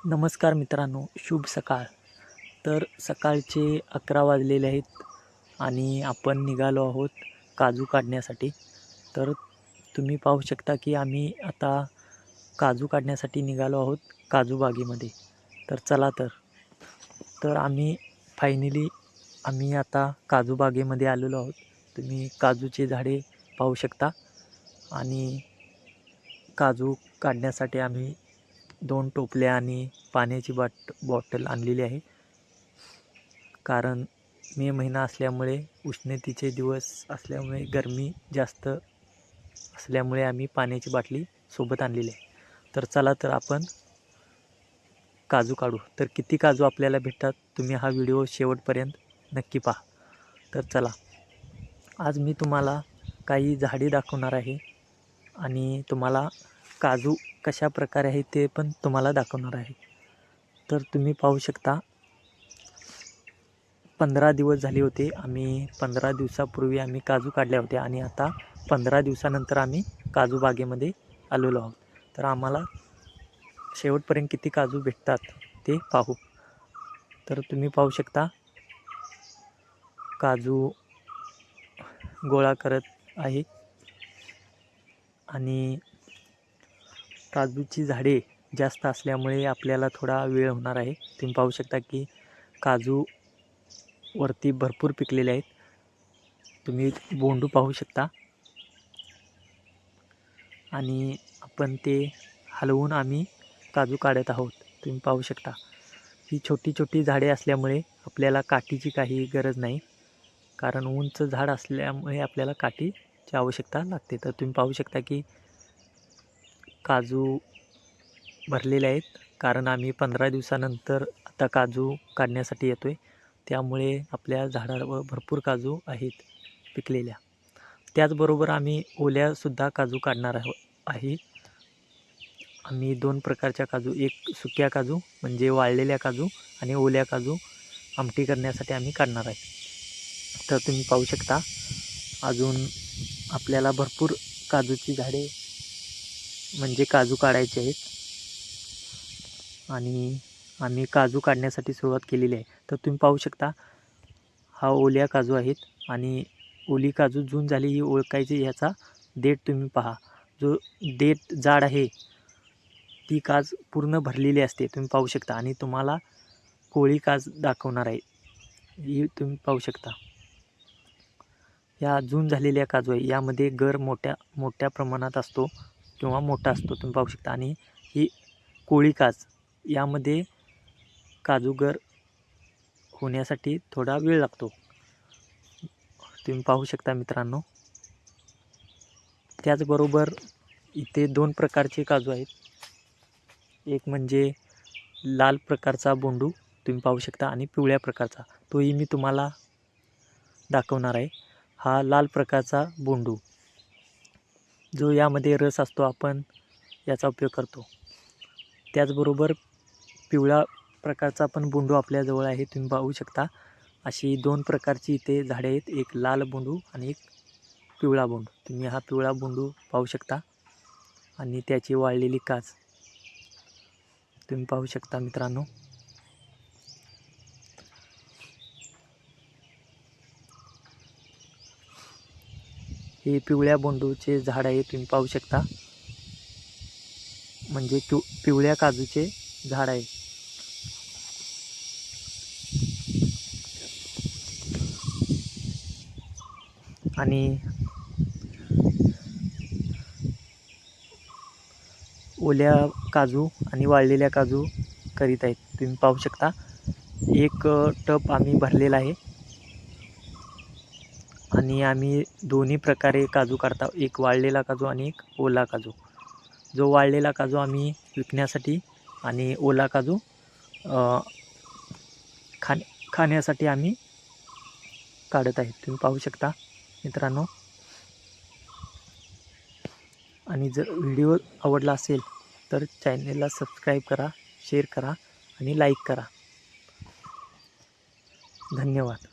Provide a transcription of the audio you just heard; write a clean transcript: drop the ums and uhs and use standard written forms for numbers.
नमस्कार मित्रांनो, शुभ सकाळ. तर सकाळचे 11 वाजलेले आहेत आणि आपण निघालो आहोत काजू काढण्यासाठी. तर तुम्ही पाहू शकता की आम्ही आता काजू काढण्यासाठी निघालो आहोत काजू बागेमध्ये. तर चला तर आम्ही फायनली आता काजू बागेमध्ये आलेलो आहोत. तुम्ही काजूचे झाडे पाहू शकता आणि काजू काढण्यासाठी आम्ही 2 टोपल्या आणि पाण्याची बॉटल आणलेली आहे. कारण मे महिना असल्यामुळे उष्णतेचे दिवस असल्यामुळे गरमी जास्त असल्यामुळे आम्ही पाण्याची बाटली सोबत आणलेली आहे. तर चला आपण काजू काढू. तर किती काजू आपल्याला भेटतात तुम्ही हा व्हिडिओ शेवटपर्यंत नक्की पहा. तर चला, आज मी तुम्हाला काही झाडे दाखवणार आहे आणि तुम्हाला काजू कशा प्रकारे आहे ते पण तुम्हाला दाखवणार आहे. तर तुम्ही पाहू शकता 15 दिवस झाले होते. 15 दिवसापूर्वी आम्ही काजू काढल्या होत्या आणि आता 15 दिवसानंतर आम्ही काजू बागेमध्ये आलेलो आहोत. तर आम्हाला शेवटपर्यंत किती काजू भेटतात ते पाहू. तर तुम्ही पाहू शकता काजू गोळा करत आहे आणि काजूची झाडे जास्त असल्यामुळे आपल्याला थोडा वेळ होणार आहे. तुम्ही पाहू शकता की काजू वरती भरपूर पिकलेले आहेत. तुम्ही बोंडू पाहू शकता आणि आपण ते हलवून आम्ही काजू काढत आहोत. तुम्ही पाहू शकता ही छोटी छोटी झाडे असल्यामुळे आपल्याला काठीची काही गरज नाही, कारण उंच झाड असल्यामुळे आपल्याला काठीची आवश्यकता लागते. तर तुम्ही पाहू शकता की काजू भरलेले आहेत, कारण आम्ही 15 दिवसानंतर आता काजू काढण्यासाठी येतो आहे. त्यामुळे आपल्या झाडावर भरपूर काजू आहेत पिकलेल्या. त्याचबरोबर आम्ही ओल्यासुद्धा काजू काढणार आहे. आम्ही 2 प्रकारच्या काजू, एक सुक्या काजू म्हणजे वाळलेल्या काजू आणि ओल्या काजू आमटी करण्यासाठी आम्ही काढणार आहे. तर तुम्ही पाहू शकता अजून आपल्याला भरपूर काजूची झाडे म्हणजे काजू काढायचे आहेत आणि आम्ही काजू काढण्यासाठी सुरुवात केलेली आहे. तर तुम्ही पाहू शकता हा ओल्या काजू आहेत आणि ओली काजू जून झाली ही ओळखायची. ह्याचा देठ तुम्ही पहा, जो देठ जाड आहे ती काज पूर्ण भरलेली असते. तुम्ही पाहू शकता आणि तुम्हाला कोळी काज दाखवणार आहे. ही तुम्ही पाहू शकता या जून झालेल्या काजू आहे. यामध्ये गर मोठ्या प्रमाणात असतो किंवा मोठा असतो. तुम्ही पाहू शकता आणि ही कोळी काज, यामध्ये काजूगर होण्यासाठी थोडा वेळ लागतो. तुम्ही पाहू शकता मित्रांनो. त्याचबरोबर इथे 2 प्रकारचे काजू आहेत. एक म्हणजे लाल प्रकारचा बोंडू तुम्ही पाहू शकता आणि पिवळ्या प्रकारचा, तोही मी तुम्हाला दाखवणार आहे. हा लाल प्रकारचा बोंडू, जो यामध्ये रस असतो, आपण याचा उपयोग करतो. त्याचबरोबर पिवळा प्रकारचा पण बोंडू आपल्याजवळ आहे. तुम्ही पाहू शकता अशी 2 प्रकारची इथे झाडे आहेत. एक लाल बोंडू आणि एक पिवळा बोंडू. तुम्ही हा पिवळा बोंडू पाहू शकता आणि त्याची वाळलेली काज तुम्ही पाहू शकता मित्रांनो. हे पिवळ्या बोंडूचे झाड आहे. तुम्ही पाहू शकता म्हणजे पिवळ्या काजूचे झाड आहे. आणि ओल्या काजू आणि वाळलेल्या काजू करीत आहेत. तुम्ही पाहू शकता एक टब आम्ही भरलेला आहे आणि आम्ही दोन्ही प्रकारे काजू काढता, एक वाळलेला काजू आणि एक ओला काजू. जो वाळलेला काजू आम्ही विकण्यासाठी आणि ओला काजू खाण्यासाठी आम्ही काढत आहे. तुम्ही पाहू शकता मित्रांनो. आणि जर व्हिडिओ आवडला असेल तर चॅनलला सबस्क्राईब करा, शेअर करा आणि लाईक करा. धन्यवाद.